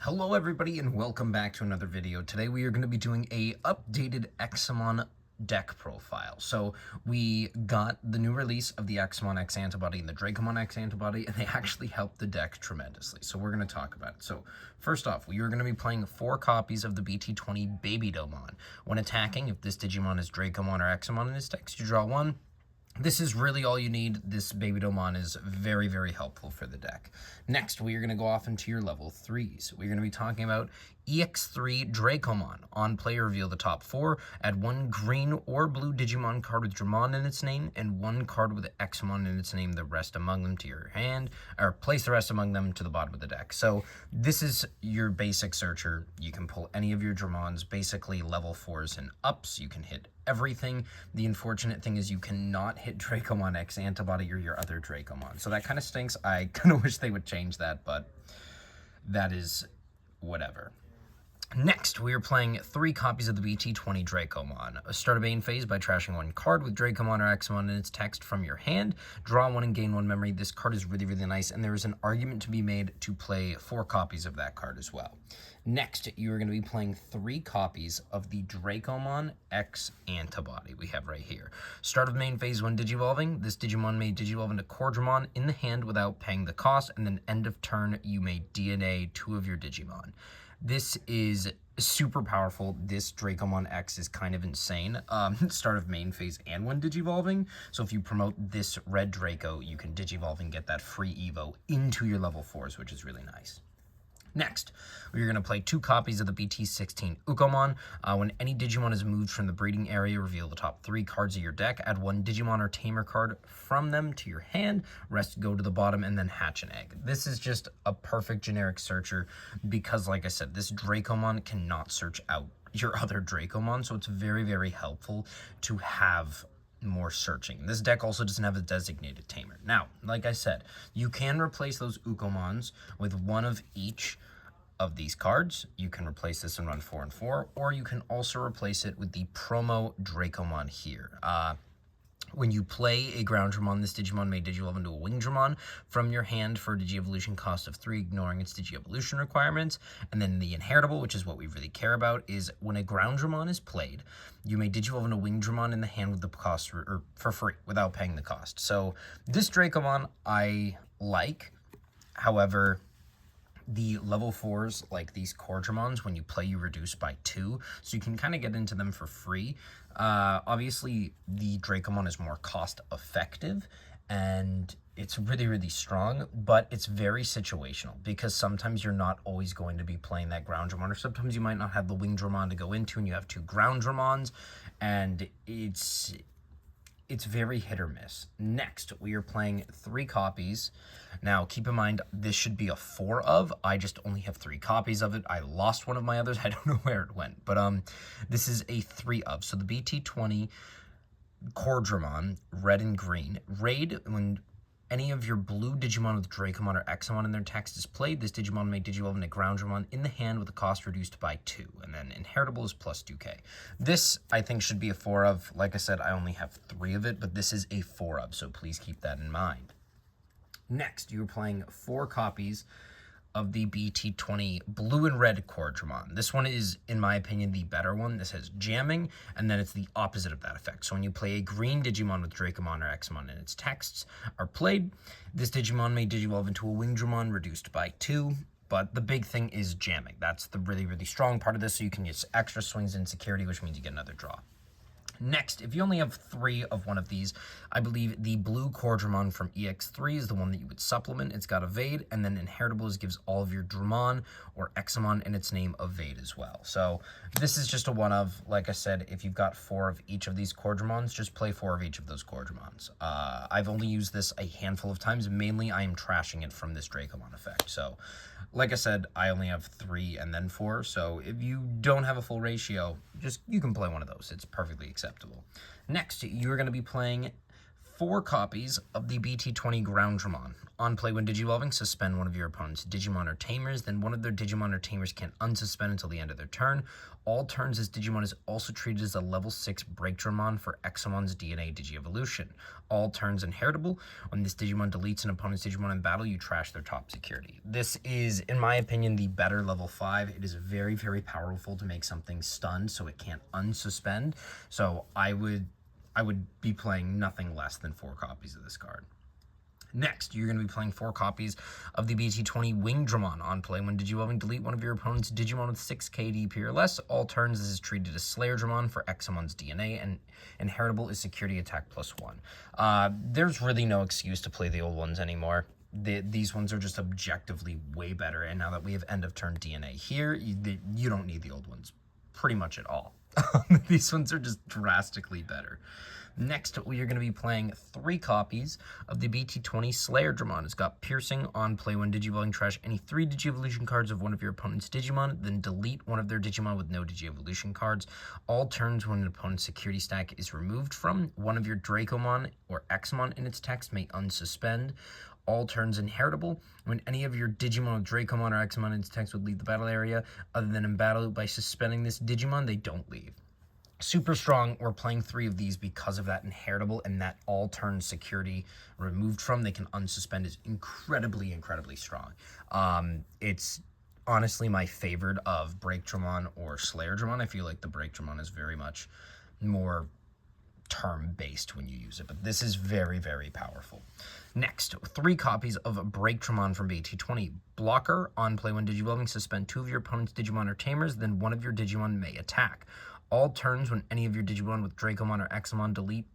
Hello everybody and welcome back to another video. Today we are going to be doing a updated Examon deck profile. So we got the new release of the Examon X antibody and the Dracomon X antibody, and they actually helped the deck tremendously. So we're going to talk about it. So first off, we are going to be playing 4 copies of the BT20 Babydomon. When attacking, if this Digimon is Dracomon or Examon in its text, you draw 1. This is really all you need. This Babydomon is very, very helpful for the deck. Next, we are going to go off into your level 3s. We're going to be talking about EX3 Dracomon. On play, reveal the top 4. Add 1 green or blue Digimon card with Dramon in its name, and 1 card with Examon in its name, the rest among them to your hand, or place the rest among them to the bottom of the deck. So this is your basic searcher. You can pull any of your Dramons, basically level 4s and ups. You can hit everything. The unfortunate thing is you cannot hit Dracomon X antibody or your other Dracomon. So that kind of stinks. I kind of wish they would change that, but that is whatever. Next, we are playing 3 copies of the BT20 Dracomon. Start a main phase by trashing 1 card with Dracomon or Examon in its text from your hand. Draw 1 and gain 1 memory. This card is really, really nice, and there is an argument to be made to play 4 copies of that card as well. Next, you are going to be playing 3 copies of the Dracomon X antibody we have right here. Start of main phase when Digivolving. This Digimon may Digivolve into Cordramon in the hand without paying the cost, and then end of turn, you may DNA 2 of your Digimon. This is super powerful. This Dracomon X is kind of insane. Start of main phase and when Digivolving. So if you promote this red Draco, you can Digivolve and get that free Evo into your level 4s, which is really nice. Next, we're going to play 2 copies of the BT16 Ukomon. When any Digimon is moved from the breeding area, reveal the top 3 cards of your deck. Add 1 Digimon or Tamer card from them to your hand. Rest go to the bottom and then hatch an egg. This is just a perfect generic searcher because, like I said, this Dracomon cannot search out your other Dracomon, so it's very, very helpful to have more searching. This deck also doesn't have a designated tamer. Now, like I said, you can replace those Ukomons with 1 of each of these cards. You can replace this and run 4 and 4, or you can also replace it with the promo Dracomon here. When you play a ground Dramon, this Digimon may Digivolve into a Wing Dramon from your hand for a Digievolution cost of 3, ignoring its Digievolution requirements. And then the inheritable, which is what we really care about, is when a ground Dramon is played, you may Digivolve into a Wing Dramon in the hand with the cost for free, without paying the cost. So this Dracomon I like. However, the level 4s, like these Cordramons, when you play, you reduce by 2, so you can kind of get into them for free. Obviously, the Dracomon is more cost-effective, and it's really, really strong, but it's very situational, because sometimes you're not always going to be playing that ground Dramon, or sometimes you might not have the Wing Dramon to go into, and you have 2 ground Dramons, and it's very hit or miss. Next, we are playing 3 copies. Now, keep in mind, this should be a 4 of. I just only have 3 copies of it. I lost one of my others. I don't know where it went. But this is a 3 of. So the BT20 Cordramon, red and green. Raid, when any of your blue Digimon with Dracomon or Examon in their text is played, this Digimon may Digivolve into Ground Dramon in the hand with the cost reduced by 2. And then inheritable is plus 2k. This, I think, should be a 4 of. Like I said, I only have 3 of it, but this is a 4 of, so please keep that in mind. Next, you're playing 4 copies of the BT20 blue and red Cordramon. This one is, in my opinion, the better one. This has jamming, and then it's the opposite of that effect. So when you play a green Digimon with Dracomon or Examon and its texts are played, this Digimon may Digivolve into a Wing Dramon reduced by 2. But the big thing is jamming. That's the really, really strong part of this, so you can use extra swings and security, which means you get another draw. Next, if you only have 3 of one of these, I believe the blue Cordramon from EX3 is the one that you would supplement. It's got Evade, and then Inheritables gives all of your Dramon or Examon in its name Evade as well. So this is just a 1 of. Like I said, if you've got 4 of each of these Cordramons, just play 4 of each of those Cordramons. I've only used this a handful of times. Mainly, I am trashing it from this Dracomon effect. So, like I said, I only have 3 and then 4. So if you don't have a full ratio, you can play 1 of those. It's perfectly acceptable. Next, you're going to be playing 4 copies of the BT20 Ground Dramon. On play, when Digivolving, suspend one of your opponent's Digimon or Tamers, then one of their Digimon or Tamers can't unsuspend until the end of their turn. All turns, this Digimon is also treated as a level 6 Break Dramon for Examon's DNA Digievolution. All turns inheritable. When this Digimon deletes an opponent's Digimon in battle, you trash their top security. This is, in my opinion, the better level 5. It is very, very powerful to make something stunned so it can't unsuspend. So I would be playing nothing less than 4 copies of this card. Next, you're going to be playing 4 copies of the BT20 Wing Dramon. On play, when Digivolving, delete one of your opponent's Digimon with 6 KDP or less. All turns, this is treated as Slayer Dramon for Examon's DNA, and inheritable is security attack +1. There's really no excuse to play the old ones anymore. These ones are just objectively way better, and now that we have end of turn DNA here, you don't need the old ones pretty much at all. These ones are just drastically better. Next, we are going to be playing 3 copies of the BT20 Slayer Dramon. It's got Piercing. On play, when Digivolving, trash any 3 Digievolution cards of one of your opponent's Digimon, then delete one of their Digimon with no Digievolution cards. All turns, when an opponent's security stack is removed from one of your Dracomon or Examon in its text, may unsuspend. All turns inheritable. When any of your Digimon, Dracomon, or Examon in its text would leave the battle area, other than in battle, by suspending this Digimon, they don't leave. Super strong. We're playing 3 of these because of that inheritable and that all turn security removed from. They can unsuspend is incredibly, incredibly strong. It's honestly my favorite of Break Dramon or Slayer Dramon. I feel like the Break Dramon is very much more term-based when you use it, but this is very, very powerful. Next, 3 copies of Break Dramon from BT20. Blocker. On play, when Digivolving, suspend 2 of your opponent's Digimon or Tamers, then one of your Digimon may attack. All turns, when any of your Digimon with Dracomon or Examon delete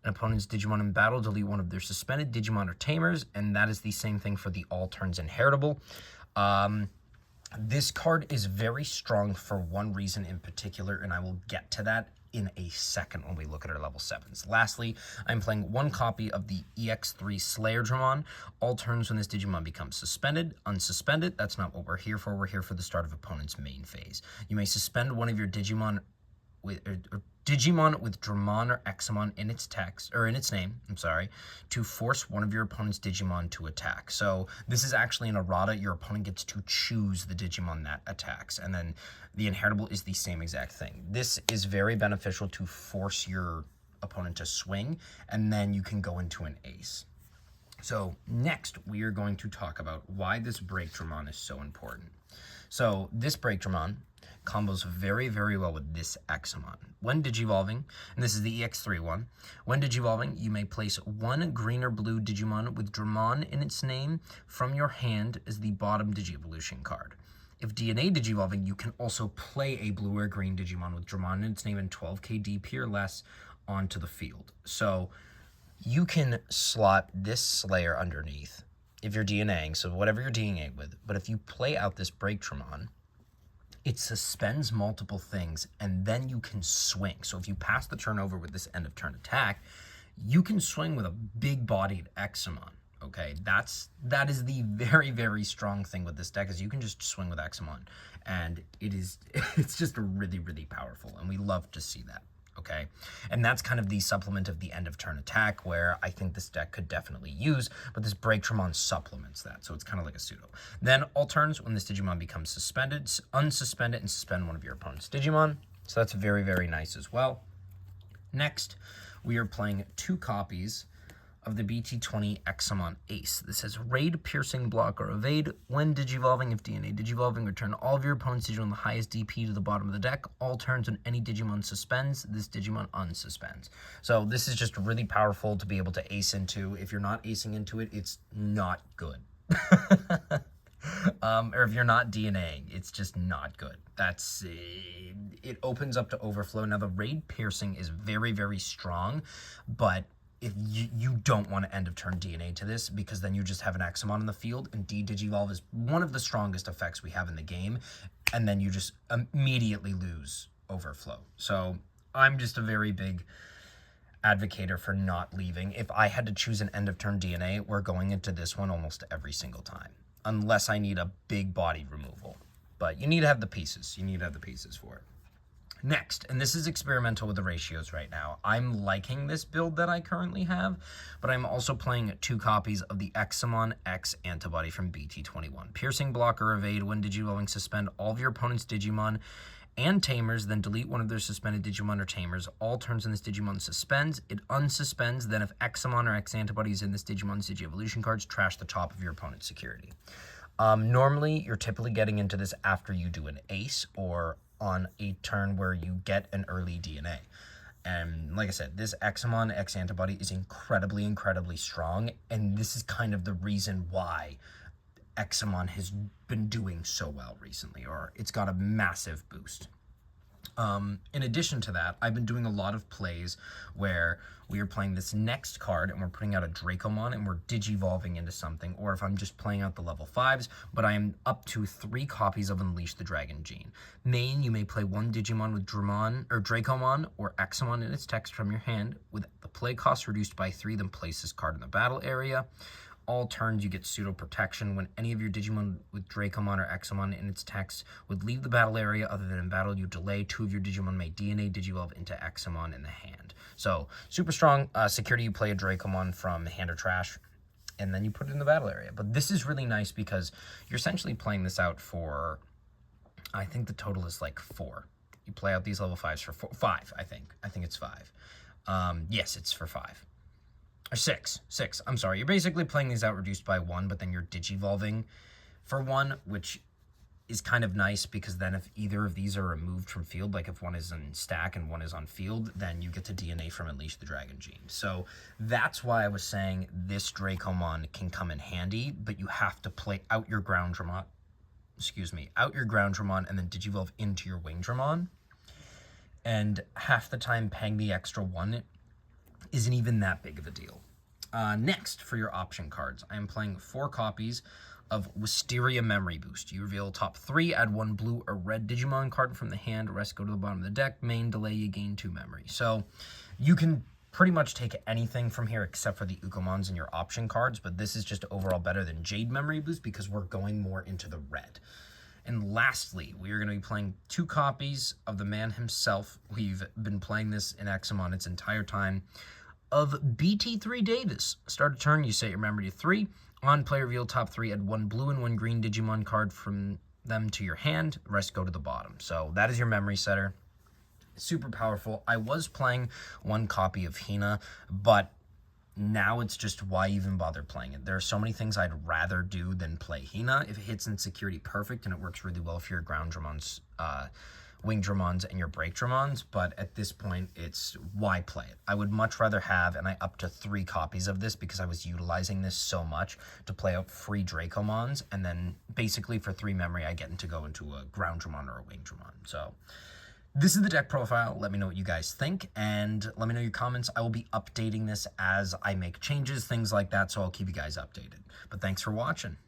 an opponent's Digimon in battle, delete one of their suspended Digimon or Tamers, and that is the same thing for the all turns inheritable. This card is very strong for one reason in particular, and I will get to that in a second when we look at our level 7s. Lastly, I'm playing 1 copy of the EX3 Slayer Dramon. All turns, when this Digimon becomes suspended, unsuspended. That's not what we're here for. We're here for the start of opponent's main phase. You may suspend one of your Digimon with Digimon with Dramon or Examon in its text, or in its name, to force one of your opponent's Digimon to attack. So this is actually an errata. Your opponent gets to choose the Digimon that attacks, and then the inheritable is the same exact thing. This is very beneficial to force your opponent to swing, and then you can go into an ace. So next, we are going to talk about why this Break Dramon is so important. So this Break Dramon combos very, very well with this Examon. When Digivolving, and this is the EX3 one, when Digivolving, you may place 1 green or blue Digimon with Dramon in its name from your hand as the bottom Digievolution card. If DNA Digivolving, you can also play a blue or green Digimon with Dramon in its name and 12k DP or less onto the field. So you can slot this Slayer underneath if you're DNAing, so whatever you're DNAing with, but if you play out this Break Dramon, it suspends multiple things, and then you can swing. So if you pass the turnover with this end of turn attack, you can swing with a big-bodied Examon, okay? That is the very, very strong thing with this deck, is you can just swing with Examon, and it's just really, really powerful, and we love to see that. Okay, and that's kind of the supplement of the end of turn attack, where I think this deck could definitely use, but this Break Dramon supplements that, so it's kind of like a pseudo. Then all turns, when this Digimon becomes suspended, unsuspend it and suspend one of your opponent's Digimon. So that's very, very nice as well. Next, we are playing 2 copies of the BT20 Examon Ace. This has Raid, Piercing, Block, or Evade. When Digivolving, if DNA Digivolving, return all of your opponent's Digimon the highest DP to the bottom of the deck. All turns, when any Digimon suspends, this Digimon unsuspends. So this is just really powerful to be able to ace into. If you're not acing into it, it's not good. Or if you're not DNAing, it's just not good. That's it opens up to overflow. Now the Raid Piercing is very, very strong, but if you don't want to end of turn DNA to this, because then you just have an Examon in the field, and Digivolve is one of the strongest effects we have in the game, and then you just immediately lose overflow. So I'm just a very big advocator for not leaving. If I had to choose an end of turn DNA, we're going into this one almost every single time, unless I need a big body removal. But you need to have the pieces. You need to have the pieces for it. Next, and this is experimental with the ratios right now, I'm liking this build that I currently have, but I'm also playing 2 copies of the Examon X antibody from BT21. Piercing, block, or evade when Digivolving, suspend all of your opponent's Digimon and Tamers, then delete one of their suspended Digimon or Tamers. All turns in this Digimon suspends, it unsuspends, then if Examon or X antibody is in this Digimon's Digi-Evolution cards, trash the top of your opponent's security. Normally, you're typically getting into this after you do an ace or on a turn where you get an early DNA. And like I said, this Examon X antibody is incredibly, incredibly strong, and this is kind of the reason why Examon has been doing so well recently, or it's got a massive boost. In addition to that, I've been doing a lot of plays where we are playing this next card and we're putting out a Dracomon and we're digivolving into something, or if I'm just playing out the level 5s, but I am up to 3 copies of Unleash the Dragon Gene. Main, you may play 1 Digimon with Dracomon or Examon in its text from your hand with the play cost reduced by 3, then place this card in the battle area. All turns, you get pseudo protection. When any of your Digimon with Dracomon or Examon in its text would leave the battle area other than in battle, you delay. 2 of your Digimon may DNA Digivolve into Examon in the hand. So, super strong. Security, you play a Dracomon from hand or trash, and then you put it in the battle area. But this is really nice because you're essentially playing this out for, I think the total is like 4. You play out these level 5s for 5, I think. I think it's 5. Yes, it's for 5. Or 6. I'm sorry. You're basically playing these out reduced by 1, but then you're digivolving for 1, which is kind of nice because then if either of these are removed from field, like if one is in stack and one is on field, then you get to DNA from Unleash the Dragon Gene. So that's why I was saying this Dracomon can come in handy, but you have to play out your ground Dramon, out your ground Dramon and then digivolve into your wing Dramon. And half the time paying the extra 1 isn't even that big of a deal. Next, for your option cards, I am playing 4 copies of Wisteria Memory Boost. You reveal top 3, add 1 blue or red Digimon card from the hand, rest go to the bottom of the deck, main delay, you gain 2 memory. So you can pretty much take anything from here except for the Ukomons in your option cards, but this is just overall better than Jade Memory Boost because we're going more into the red. And lastly, we are going to be playing 2 copies of the man himself. We've been playing this in Examon its entire time, of BT3 Davis. Start a turn, you set your memory to 3. On play, reveal top 3, add 1 blue and 1 green Digimon card from them to your hand. The rest go to the bottom. So that is your memory setter. Super powerful. I was playing 1 copy of Hina, but now it's just why even bother playing it. There are so many things I'd rather do than play Hina. If it hits in security, perfect, and it works really well for your ground Dramon's Wing Dramons and your Break Dramons, but at this point, it's why play it? I would much rather have, and I up to 3 copies of this because I was utilizing this so much to play out free Dracomons, and then basically for 3 memory, I get to go into a Ground Dramon or a Wing Dramon. So this is the deck profile. Let me know what you guys think, and let me know your comments. I will be updating this as I make changes, things like that, so I'll keep you guys updated. But thanks for watching.